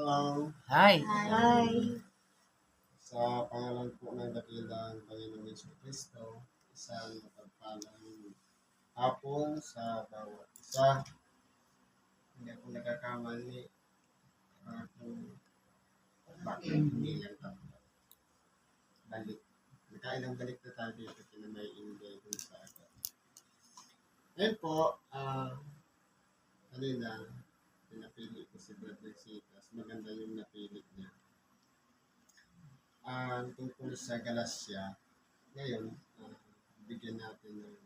Hello. Hi. Hi. Sa pangalan po ng dakilang Panginoong Jesucristo, isang mapagpalang hapon sa bawat isa. Hindi ako nagkakamali. Kung bakit hindi lang tatlo. Balik. Nakailang balik na tayo dito kina may ingay kung sa akin. Ngayon po, kanina, pinapili ko si Brother Citas. Maganda yung napili niya. Tungkol sa Galacia, ngayon, bigyan natin ng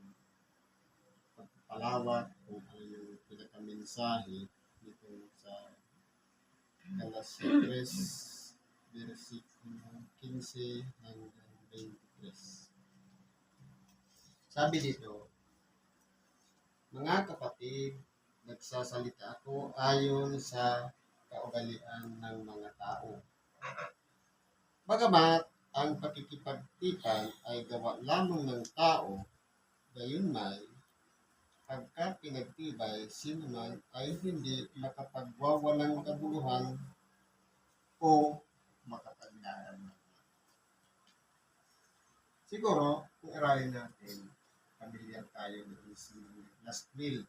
pagpapalawak kung ano yung pinakamensahe dito sa Galacia 3, versikulo 15 hanggang 23. Sabi dito, mga kapatid, nagsasalita ako ayon sa kaugalian ng mga tao. Bagamat ang pakikipagtipan ay gawa lamang ng tao, gayunmay, pagka pinagtibay, sino man ay hindi makapagwawalang kabuluhan o makapagdaan. Siguro, kung aralin natin, pamilyar tayo ng last will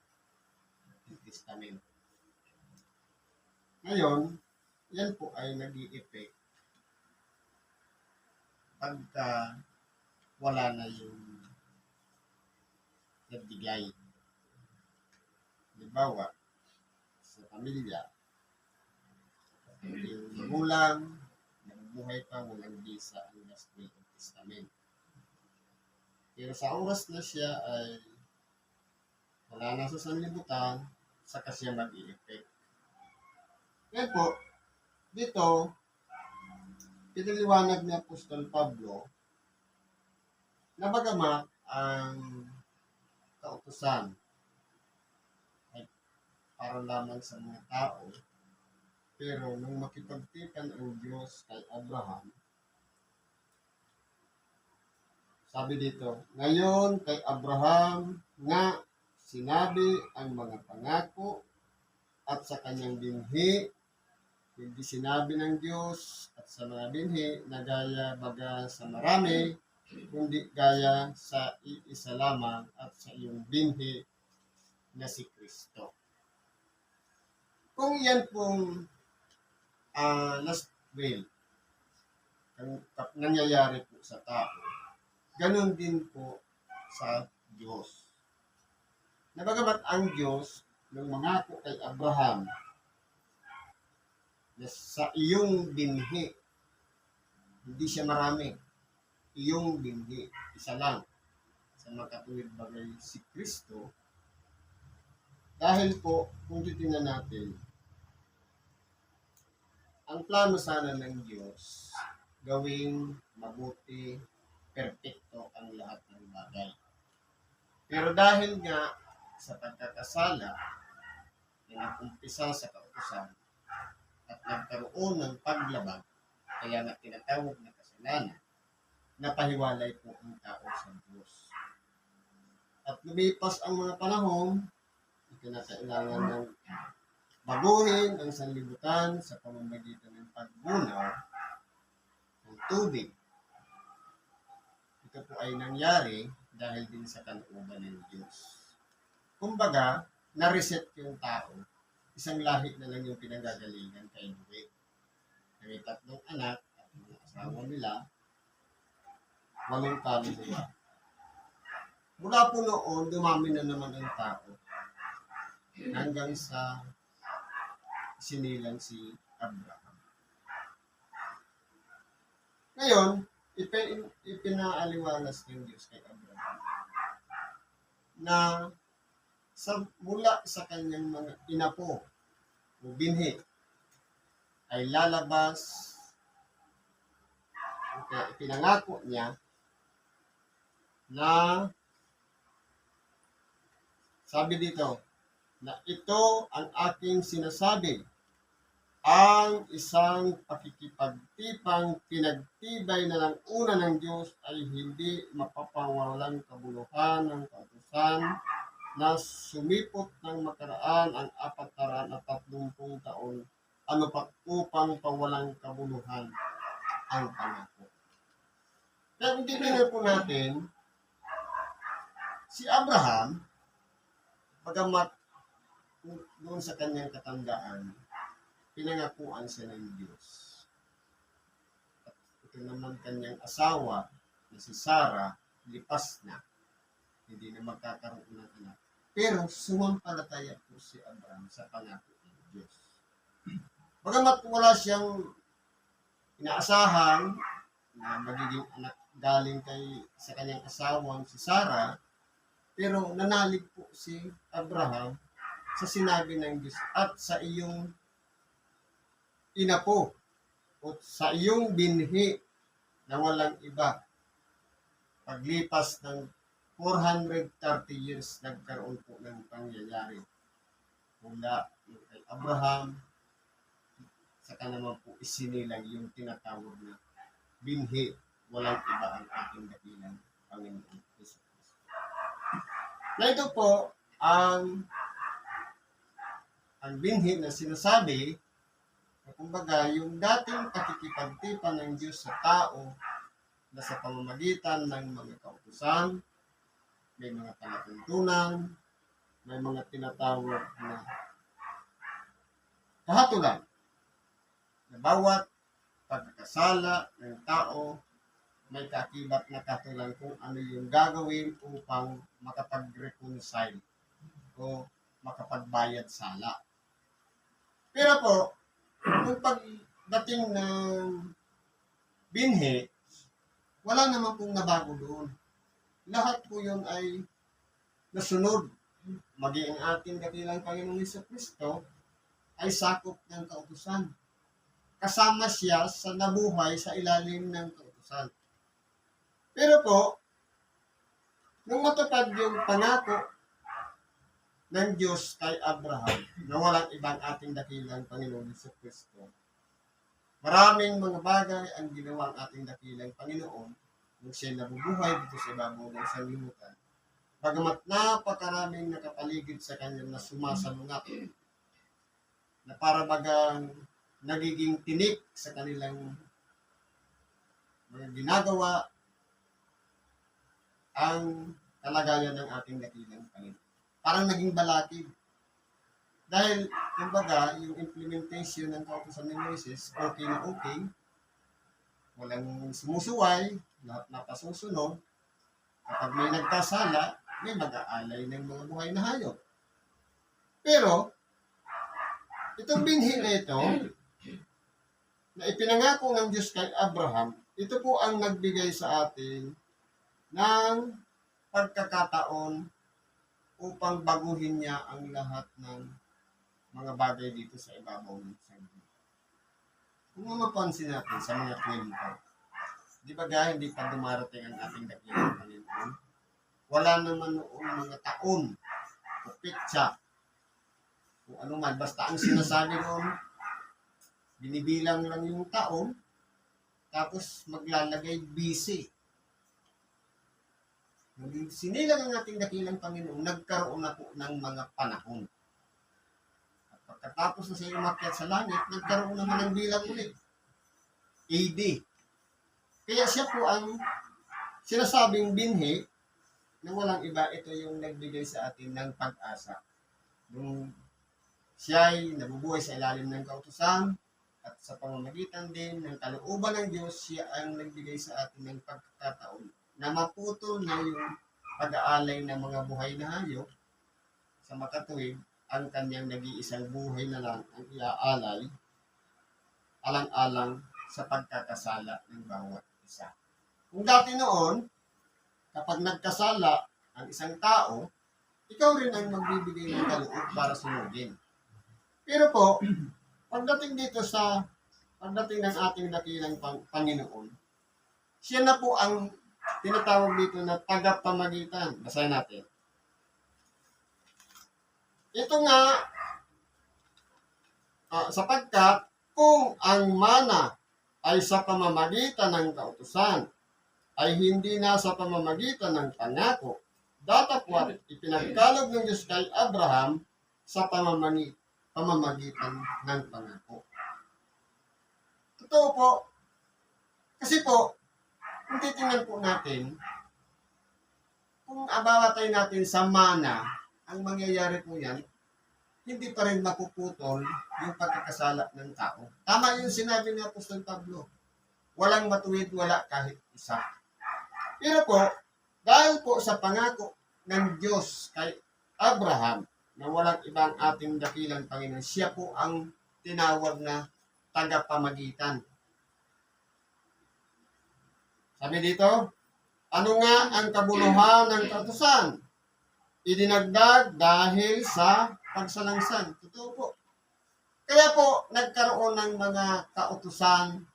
ng Testament. Ngayon, yan po ay nag-i-effect pagka wala na yung nagbigay. Halimbawa, sa pamilya, yung magulang, nabubuhay pa, walang bisa ang last will of testament. Pero sa oras na siya ay wala na sa sanlibutan, saka siya mag-i-effect. Ngayon po, dito, pinaliwanag ni Apostol Pablo na bagamat ang kautusan ay para lamang sa mga tao, pero nung makipagtipan ang Diyos kay Abraham, sabi dito, ngayon kay Abraham nga sinabi ang mga pangako at sa kanyang binhi, hindi sinabi ng Diyos at sa mga binhi na gaya baga sa marami, kundi gaya sa iisa lamang at sa iyong binhi na si Kristo. Kung yan pong last will, ang nangyayari po sa tao, ganun din po sa Diyos. Na bagamat ang Diyos, nung mangako kay Abraham, na sa iyong binhi, hindi siya marami, iyong binhi, isa lang, sa makatuwid bagay si Kristo, dahil po, kung titingnan natin, ang plano sana ng Diyos, gawing mabuti, perpekto ang lahat ng bagay. Pero dahil nga sa pagkakasala na nag-umpisa sa kautusan at nagkaroon ng paglabag, kaya nga tinatawag na kasalanan, napahiwalay po ang tao sa Diyos. At lumipas ang mga panahon, ikinakailangan ng baguhin ang sanlibutan sa pamamagitan ng pagbunaw ng tubig. Ito po ay nangyari dahil din sa kalooban ng Diyos. Kumbaga, na-reset yung tao. Isang lahi na lang yung pinanggagalingan kay Noe. May 3 anak at mga asawa nila, 8 kaluluwa. Mula po noon, dumami na naman ang tao hanggang sa sinilang si Abraham. Ngayon, ipinaaliwalas ng Diyos kay Abraham na mula sa kanyang mga inapo o binhi ay lalabas, pinangako niya na sabi dito na ito ang aking sinasabi, ang isang pakikipagtipang pinagtibay na ng una ng Diyos ay hindi mapapawalang kabuluhan ng kautusan na sumipot ng makaraan ang 430 taon upang pawalang kabuluhan ang pangako. Kaya kung titingnan po natin, si Abraham, pagamat doon sa kanyang katandaan, pinangakuan siya ng Diyos. At ito naman kanyang asawa, na si Sarah, lipas na. Hindi na magkakaroon ng anak. Pero sumampalataya po si Abraham sa pangako ng Diyos. Bagamat wala siyang inaasahan na magiging anak galing sa kanyang asawang si Sarah, pero nanalig po si Abraham sa sinabi ng Diyos, at sa iyong inapo o sa iyong binhi na walang iba. Paglipas ng 430 years, nagkaroon po ng pangyayari. Mula kay Abraham, saka naman po isinilang yung tinatawag na binhi, walang iba ang ating dakilang Panginoon Hesus Kristo. Na ito po ang binhi na sinasabi na kumbaga yung dating pakikipagtipan ng Diyos sa tao na sa pamamagitan ng mga kautusan, may mga palatuntunan, may mga tinatawag na kahatulan na bawat pagkakasala ng tao may kaakibat na katulan kung ano yung gagawin upang makapag-reconcile o makapagbayad sala. Pero po, kung pagdating ng binhi, wala naman pong nabago doon. Lahat po yun ay nasunod. Maging ang ating dakilang Panginoong Hesus Kristo ay sakop ng kautusan. Kasama siya sa nabuhay sa ilalim ng kautusan. Pero po, nung matupad yung pangako ng Diyos kay Abraham na walang ibang ating dakilang Panginoong Hesus Kristo, maraming mga bagay ang ginawa ang ating dakilang Panginoon nung siya nabubuhay dito sa ibabaw ng sanlibutan. Bagamat napakaraming nakapaligid sa kanya na sumasalungat, na para bagang nagiging tinik sa kanilang mga ginagawa ang kalagayan ng ating dakilang Panginoon. Parang naging balakid. Dahil, kumbaga, yung implementation ng kautusan ni Moises, okay na okay, walang sumusuway, lahat napasusunod. Kapag may nagkasala, may mag-aalay ng mga buhay na hayop. Pero, itong binhi na ito, na ipinangako ng Diyos kay Abraham, ito po ang nagbigay sa atin ng pagkakataon upang baguhin niya ang lahat ng mga bagay dito sa ibabaw ng sanlibutan. Kung mapapansin natin sa mga kwento, di ba hindi pa dumarating ang ating dakilang Panginoon? Wala naman noong mga taon o pitsa kung ano man. Basta ang sinasabi noon, binibilang lang yung taon, tapos maglalagay busy. Nung sinilang ang ating dakilang Panginoon, nagkaroon na po ng mga panahon. At pagkatapos na siya umakyat sa langit, nagkaroon naman ng bilang ulit. AD. Kaya siya po ang sinasabing binhi na walang iba, ito yung nagbigay sa atin ng pag-asa. Nung siya ay nabubuhay sa ilalim ng kautusan at sa pamamagitan din ng kalooban ng Diyos, siya ang nagbigay sa atin ng pagkakataon na maputol na yung pag-aalay ng mga buhay na hayop sa makatuwid, ang kanyang nag-iisang buhay na lang ang iaalay alang-alang sa pagkakasala ng bawat isa. Kung dati noon, kapag nagkasala ang isang tao, ikaw rin ang magbibigay ng kaloob para sunugin. Pero po, pagdating ng ating dakilang Panginoon, siya na po ang tinatawag dito na tagapamagitan. Basahin natin. Ito nga, sapagkat kung ang mana ay sa pamamagitan ng kautusan, ay hindi na sa pamamagitan ng pangako, datapwat ipinagkaloob ng Diyos kay Abraham sa pamamagitan ng pangako. Totoo po. Kasi po, kung titingnan po natin, kung abawatay natin sa mana, ang mangyayari po yan, hindi pa rin mapuputol yung pagkakasala ng tao. Tama yung sinabi ni Apostol Pablo. Walang matuwid, wala kahit isa. Pero po, dahil po sa pangako ng Diyos kay Abraham, na walang ibang ating dakilang Panginoon, siya po ang tinawag na tagapamagitan. Sabi dito, ano nga ang kabuluhan ng kautusan? Idinagdag dahil sa pagsalangsan. Totoo po. Kaya po, nagkaroon ng mga kautusan.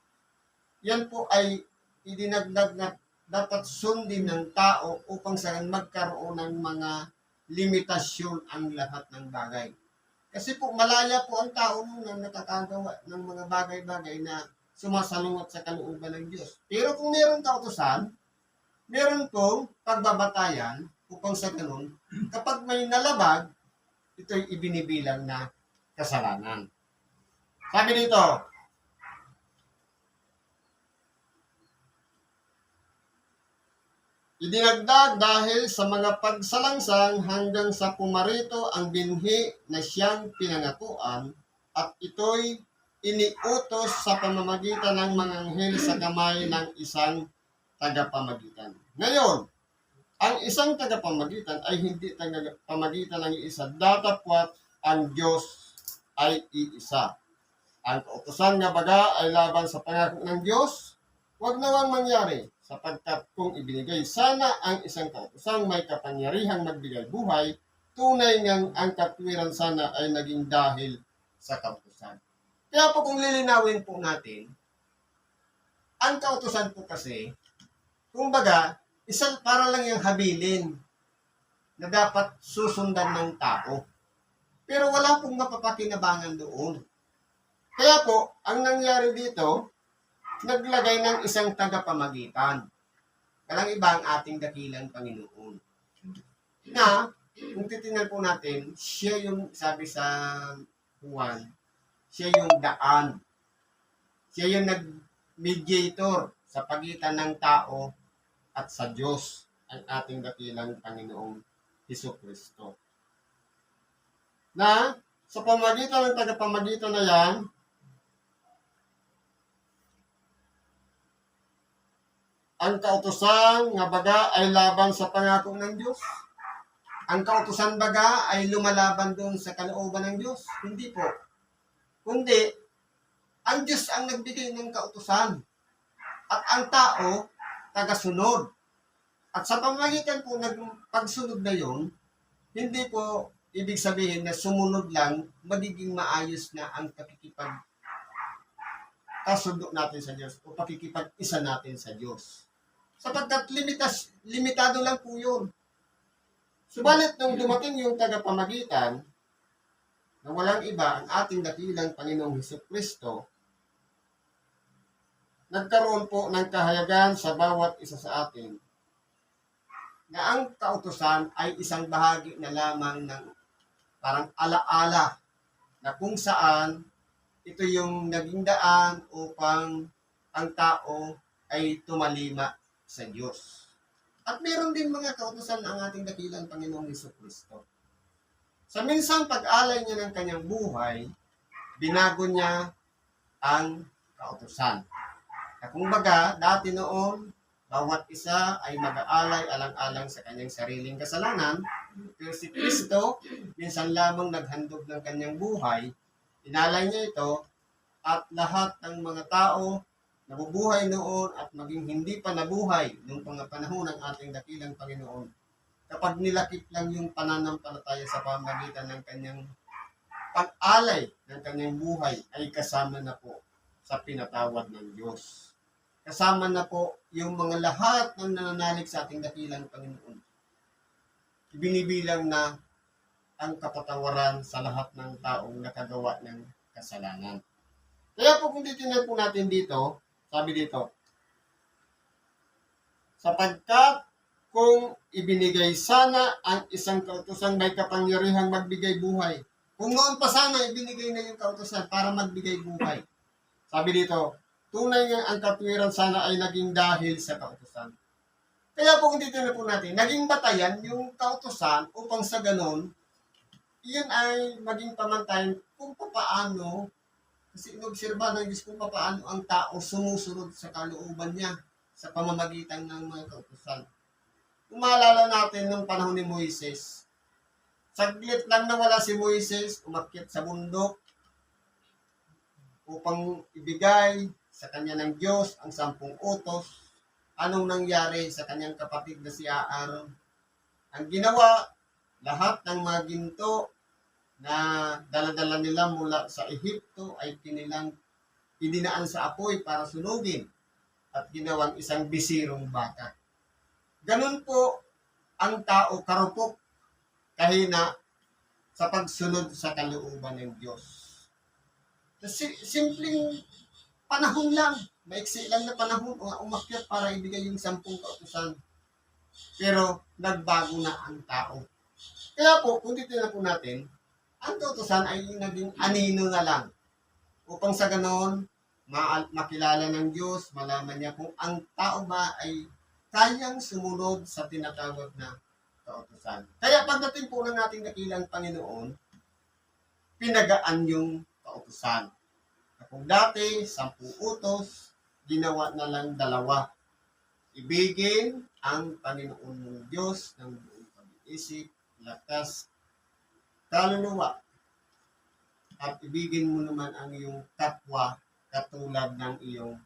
Yan po ay idinagdag na dapat sundin ng tao upang sa magkaroon ng mga limitasyon ang lahat ng bagay. Kasi po, malaya po ang tao na nakakagawa ng mga bagay-bagay na sumasalungat sa kalooban ng Diyos. Pero kung meron kautusan, meron pong pagbabatayan upang sa ganun, kapag may nalabag, ito'y ibinibilang na kasalanan. Sabi dito, idinagdag dahil sa mga pagsalangsang hanggang sa pumarito ang binhi na siyang pinangatuan at ito'y iniutos sa pamamagitan ng mga anghel sa kamay ng isang tagapamagitan. Ngayon, ang isang tagapamagitan ay hindi tagapamagitan ng isa, datapwat ang Diyos ay iisa. Ang kautusan nga baga ay laban sa pangako ng Diyos, huwag nawang mangyari, sapagkat kung ibinigay sana ang isang kautusang may kapangyarihang magbigay buhay, tunay ngang ang katwiran sana ay naging dahil sa kautusan. Kaya po kung lilinawin po natin, ang kautusan po kasi, kumbaga, isang para lang yung habilin na dapat susundan ng tao. Pero wala pong mapapakinabangan doon. Kaya po, ang nangyari dito, naglagay ng isang tagapamagitan. Walang iba ang ating dakilang Panginoon. Na, kung titingnan po natin, siya yung, sabi sa Juan, siya yung daan. Siya yung nag-mediator sa pagitan ng tao at sa Diyos, ang ating dakilang Panginoong Hesukristo. Na, sa pamagitan ng tagapamagitan na yan, ang kautusan nga baga ay laban sa pangako ng Diyos. Ang kautusan baga ay lumalaban doon sa kalooban ng Diyos. Hindi po. Kundi, ang Diyos ang nagbigay ng kautusan. At ang tao, tagasunod. At sa pamamagitan po ng pagsunod na yon, hindi po ibig sabihin na sumunod lang, magiging maayos na ang pakikipag-kasundo natin sa Diyos o pakikipag-isa natin sa Diyos. Sapagkat limitado lang po yun. Subalit nung dumating yung tagapamagitan, na walang iba ang ating dakilang Panginoong Hesukristo, nagkaroon po ng kahayagan sa bawat isa sa atin na ang kautusan ay isang bahagi na lamang ng parang alaala na kung saan ito yung naging daan upang ang tao ay tumalima sa Diyos. At meron din mga kautusan ang ating dakilang Panginoong Hesukristo. Sa minsang pag-alay niya ng kanyang buhay, binago niya ang kautusan. Kung baga, dati noon, bawat isa ay mag-aalay alang-alang sa kanyang sariling kasalanan. Pero si Kristo, minsan lamang naghandog ng kanyang buhay, inalay niya ito, at lahat ng mga tao nabubuhay noon at maging hindi pa nabuhay noong mga panahon ng ating dakilang Panginoon, kapag nilakip lang yung pananampalataya sa pamagitan ng kanyang pag-alay ng kanyang buhay, ay kasama na po sa pinatawad ng Diyos. Kasama na po yung mga lahat ng nananalig sa ating dakilang Panginoon. Binibilang na ang kapatawaran sa lahat ng taong nakagawa ng kasalanan. Kaya po kung titingnan po natin dito, sabi dito, sapagkat kung ibinigay sana ang isang kautusan may kapangyarihang magbigay buhay. Kung noon pa sana ibinigay na yung kautusan para magbigay buhay. Sabi dito, tunay nga ang katwiran sana ay naging dahil sa kautusan. Kaya po kung titignan po natin, naging batayan yung kautusan upang sa ganon, iyon ay maging pamantayan kung paano, kasi inobserba ng Diyos kung paano ang tao sumusunod sa kalooban niya sa pamamagitan ng mga kautusan. Kung maalala natin nung panahon ni Moises, saglit lang na wala si Moises, umakyat sa bundok upang ibigay sa kanya ng Diyos ang 10 utos. Anong nangyari sa kanyang kapatid na si Aaron? Ang ginawa, lahat ng mga ginto na daladala nila mula sa Ehipto ay idinaan sa apoy para sunugin at ginawang isang bisirong baka. Ganun po ang tao, karupok, kahina sa pagsunod sa kalooban ng Diyos. Simpleng panahon lang, maiksi lang na panahon umakyat para ibigay yung 10 kautusan. Pero nagbago na ang tao. Kaya po, kung titignan po natin, ang kautusan ay naging anino na lang. Upang sa ganon, makilala ng Diyos, malaman niya kung ang tao ba ay kayang sumunod sa tinatawag na kautusan. Kaya pagdating po ng ating dakilang Panginoon, pinagaan yung kautusan. Kung dati, 10 utos, ginawa na lang 2. Ibigin ang Panginoon mong Diyos ng buong pag-iisip, lakas, kaluluwa. At ibigin mo naman ang iyong kapwa katulad ng iyong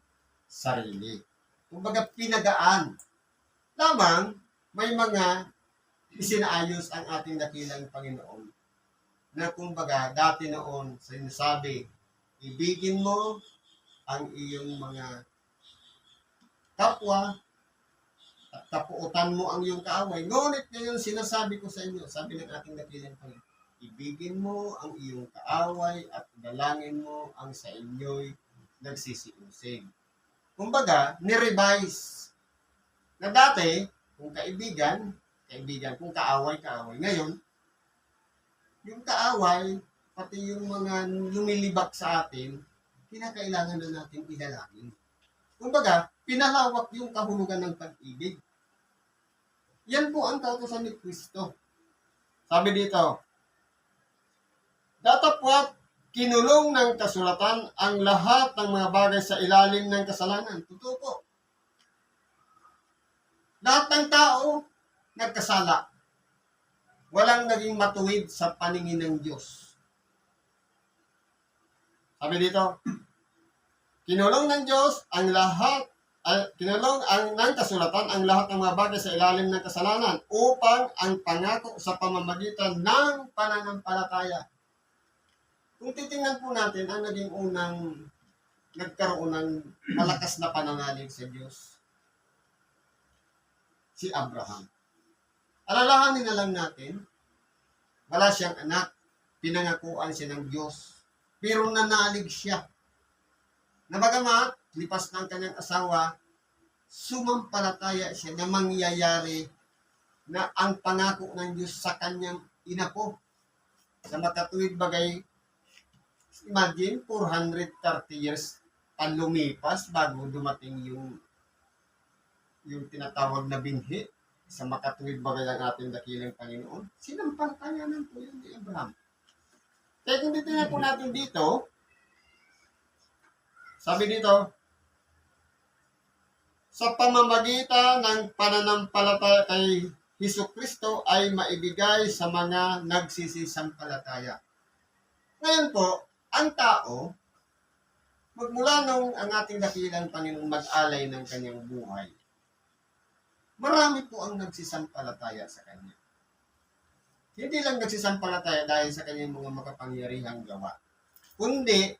sarili. Kumbaga, pinagaan. Lamang, may mga isinaayos ang ating dakilang Panginoon na kumbaga, dati noon, sinasabi, ibigin mo ang iyong mga kapwa at tapuutan mo ang iyong kaaway. Ngunit ngayon sinasabi ko sa inyo, sabi ng ating dakilang Panginoon, ibigin mo ang iyong kaaway at dalangin mo ang sa inyo'y nagsisiusig. Kumbaga, ni-revise. Na dati, kung kaibigan, kung kaaway. Ngayon, yung kaaway, pati yung mga lumilibak sa atin, kinakailangan na natin idalangin. Kumbaga, pinalawak yung kahulugan ng pag-ibig. Yan po ang kautusan ni Kristo. Sabi dito, datapwat kinulong ng kasulatan ang lahat ng mga bagay sa ilalim ng kasalanan. Totoo po. Lahat ng tao nagkasala. Walang naging matuwid sa paningin ng Diyos. Sabi dito, kinulong ng Diyos ang lahat, kinulong ng kasulatan ang lahat ng mga bagay sa ilalim ng kasalanan upang ang pangako sa pamamagitan ng pananampalataya. Kung titingnan po natin ang naging unang nagkaroon ng malakas na pananalig sa Diyos, si Abraham. Alalahanin na lang natin, wala siyang anak, pinangakuan siya ng Diyos, pero nanalig siya. Na bagamat, lipas ng kanyang asawa, sumampalataya siya na mangyayari na ang pangako ng Diyos sa kanyang inapo. Sa makatuwid bagay, imagine, 430 years ang lumipas bago dumating yung tinatawag na binhi sa makatuwid bagay ng ating dakilang Panginoon. Sinampalatayanan po yun ni Abraham. Kaya kung titignan po natin dito, sabi dito, sa pamamagitan ng pananampalataya kay Hesukristo ay maibigay sa mga nagsisisampalataya. Ngayon po, ang tao, magmula nung ang ating dakilang Panginoon mag-alay ng kanyang buhay, marami po ang nagsisampalataya sa Kanya. Hindi lang nagsisampalataya dahil sa Kanyang mga makapangyarihang gawa, kundi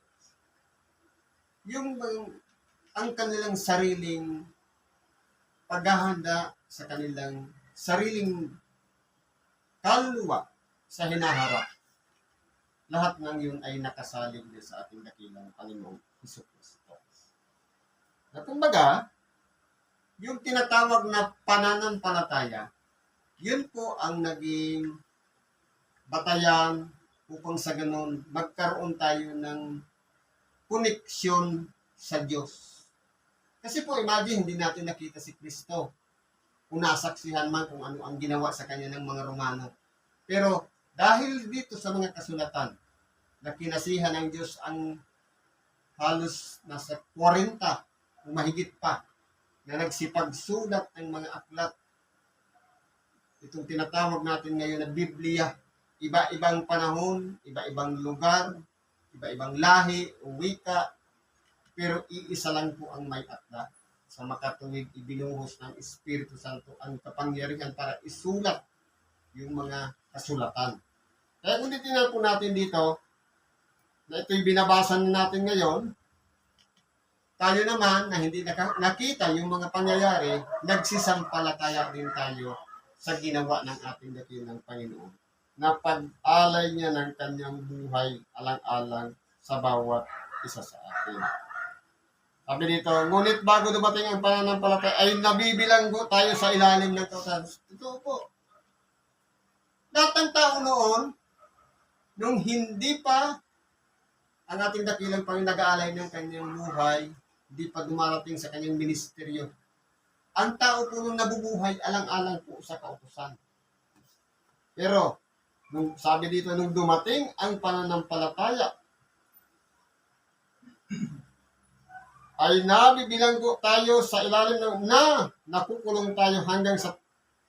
ang kanilang sariling paghahanda sa kanilang sariling kaluluwa sa hinaharap. Lahat ng yun ay nakasalig sa ating dakilang Panginoong Hesukristo. Na kumbaga, yung tinatawag na pananampalataya, yun po ang naging batayan upang sa ganun magkaroon tayo ng koneksyon sa Diyos. Kasi po, imagine, hindi natin nakita si Kristo. Kung nasaksihan man kung ano ang ginawa sa kanya ng mga Romano. Pero dahil dito sa mga kasulatan, na kinasihan ng Diyos ang halos nasa 40 o mahigit pa na nagsipagsulat ng mga aklat. Itong tinatawag natin ngayon na Biblia, iba-ibang panahon, iba-ibang lugar, iba-ibang lahi o wika, pero iisa lang po ang may akda. Sa makatuwid, ibinuhos ng Espiritu Santo ang kapangyarihan para isulat yung mga kasulatan. Kaya kung titingnan po natin dito, na ito'y binabasa natin ngayon, tayo naman na hindi nakita yung mga pangyayari, nagsisampalataya din tayo sa ginawa ng ating dakilang Panginoon. Na pag-alay niya ng kanyang buhay alang-alang sa bawat isa sa atin. Sabi dito, ngunit bago dumating ang pananampalataya, ay nabibilanggo tayo sa ilalim ng kautusan. Totoo po. Lahat ng tao noon, nung hindi pa ang ating dakilang Panginoon nag-aalay ng kanyang buhay, hindi pa dumarating sa kanyang ministeryo. Ang tao po nung nabubuhay, alang-alang po sa kautusan. Pero, sabi dito, nung dumating ang pananampalataya, ay nabibilanggo tayo sa ilalim ng nakukulong tayo hanggang sa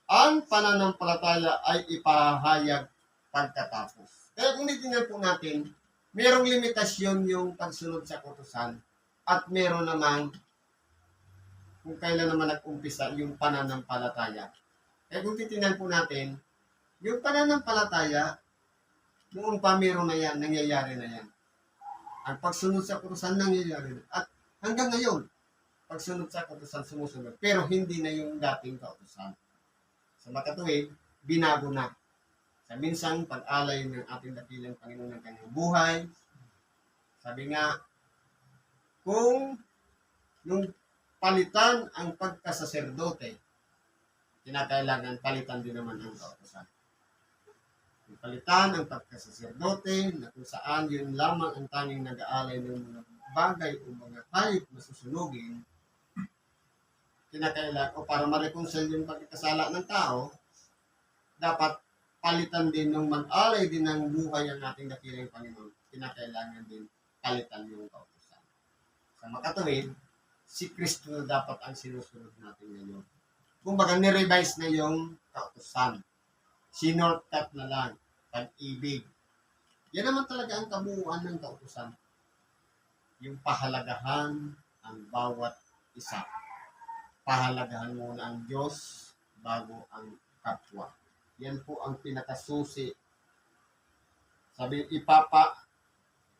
ang pananampalataya ay ipahayag pagkatapos. Kaya kung titingnan po natin, merong limitasyon yung pagsunod sa kautusan at meron naman kung kailan naman nag-umpisa yung pananampalataya. Kaya kung titingnan po natin, yung pananampalataya, noon pa meron na yan, nangyayari na yan. Ang pagsunod sa kautusan nangyayari na. At hanggang ngayon, pagsunod sa kautusan sumusunod. Pero hindi na yung dating kautusan. Sa makatuwid, binago na. Sa minsang pag-alay ng ating dakilang Panginoon ng kanyang buhay, sabi nga, kung nung palitan ang pagkasaserdote, kinakailangan palitan din naman ang kautusan. Kung palitan ang pagkasaserdote, na kung saan yun lamang ang tanging nag-aalay ng mga bagay o mga hayop na susunugin, kinakailangan, o para ma-reconcile yung pagkakasala ng tao, dapat palitan din ng mag-alay din ng buhay ang ating dakilang Panginoon. Kinakailangan din palitan yung kautusan. Sa makatuwid, si Kristo na dapat ang sinusunod natin ngayon. Kumbaga, ni-revise na yung kautusan. Sinortcut na lang, pag-ibig. Yan naman talaga ang kabuuan ng kautusan. Yung pahalagahan ang bawat isa. Pahalagahan muna ang Diyos bago ang kapwa. Yan po ang pinakasusi. Sabi,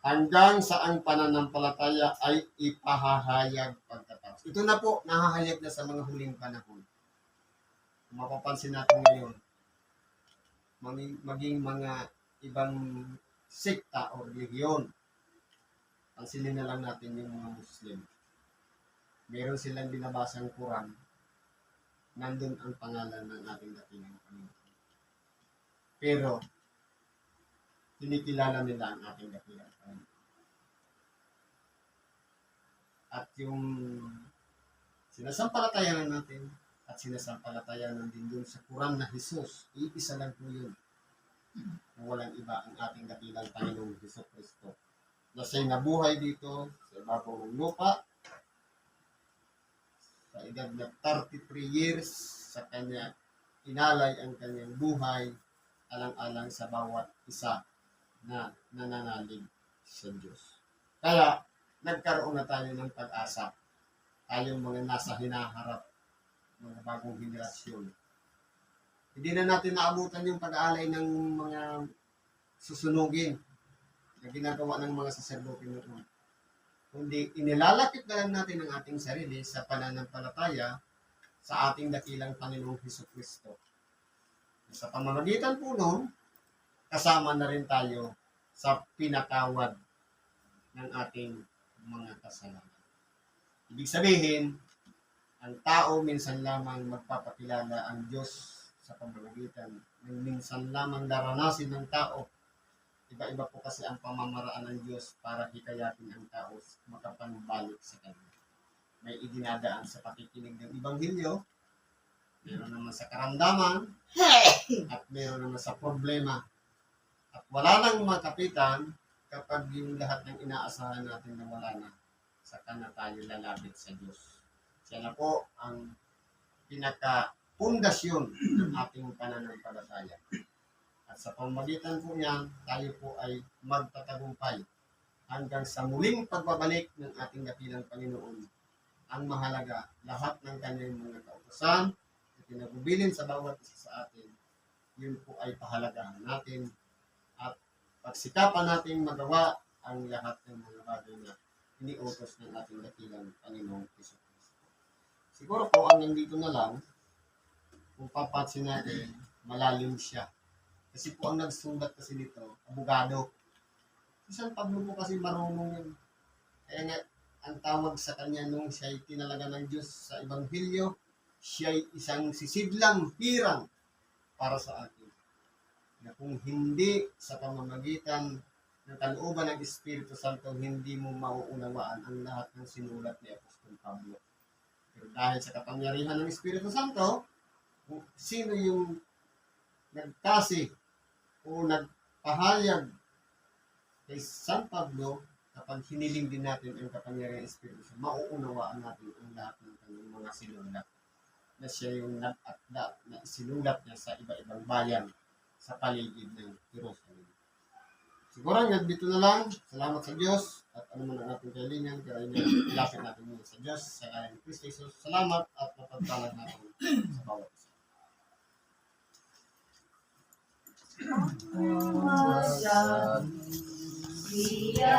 hanggang sa ang pananampalataya ay ipahahayag pagkatapos. Ito na po, nahahayag na sa mga huling panahon. Kung mapapansin natin ngayon, maging mga ibang sekta o religiyon, pansinin na lang natin yung mga Muslim. Meron silang binabasang Quran, nandun ang pangalan ng ating dakilang Panginoon. Pero, kinikilala nila ang ating dakilang Panginoon. At yung sinasampalatayanan natin at sinasampalatayanan din dun sa Quran na Jesus, iisa lang po yun. Walang iba ang ating dakilang Panginoong Jesucristo. Na siya'y nabuhay dito sa ibabaw ng lupa, sa edad na 33 years, sa kanya inalay ang kanyang buhay alang-alang sa bawat isa na nananalig sa Diyos. Kaya, nagkaroon na tayo ng pag-asa. Tayong mga nasa hinaharap, mga bagong henerasyon. Hindi na natin naabutan yung pag-aalay ng mga susunugin na ginagawa ng mga saserdote noon. Kundi inilalapit na lang natin ang ating sarili sa pananampalataya sa ating dakilang Panginoong Jesucristo. Sa pamamagitan po noon, kasama na rin tayo sa pinatawad ng ating mga kasalanan. Ibig sabihin, ang tao minsan lamang magpapakilala ang Diyos sa pamamagitan ng minsan lamang daranasin ng tao. Iba-iba po kasi ang pamamaraan ng Diyos para hikayatin ang tao makapanbalik sa Kanya. may idinadaan sa pakikinig ng Ibanghilyo, meron naman sa karamdaman, at meron naman sa problema. At wala nang makapitan kapag yung lahat ng inaasahan natin na wala na, saka na tayo lalapit sa Diyos. Siya na po ang pinaka-pundasyon ng ating pananampalataya. At sa pamamagitan po niyan, tayo po ay magtatagumpay hanggang sa muling pagbabalik ng ating dakilang Panginoon. Ang mahalaga, lahat ng kanyang mga kautusan na pinagubilin sa bawat isa sa atin, yun po ay pahalagahan natin at pagsikapan natin magawa ang lahat ng mga bagay na iniutos ng ating dakilang Panginoong Jesucristo. Siguro po ang nandito na lang, kung papansin natin, malalim siya. Kasi po ang nagsulat kasi dito, abogado. Si San Pablo po kasi marunong yun. Kaya nga, ang tawag sa kanya nung siya'y tinalaga ng Diyos sa Ebanghelyo, siya'y isang sisidlang hirang para sa atin. Na kung hindi sa pamamagitan ng kalooban ng Espiritu Santo, hindi mo mauunawaan ang lahat ng sinulat ni Apostol Pablo. Pero dahil sa kapangyarihan ng Espiritu Santo, kung sino yung nagkasi o nagpahayag kay San Pablo, kapag hiniling din natin ang kapangyarihan ng Espiritu Santo, mauunawaan natin ang lahat ng kanyang mga sinulat na siya yung nag-akda na sinulat niya sa iba-ibang bayan sa paligid ng Jerusalem. Siguro hanggang dito na lang. Salamat sa Diyos at ano man ang ating kailangan, kaya ilapit natin muna sa Diyos sa kaya ni Kristo Jesus. Salamat at mapagpalag natin sa bawat isa. Siya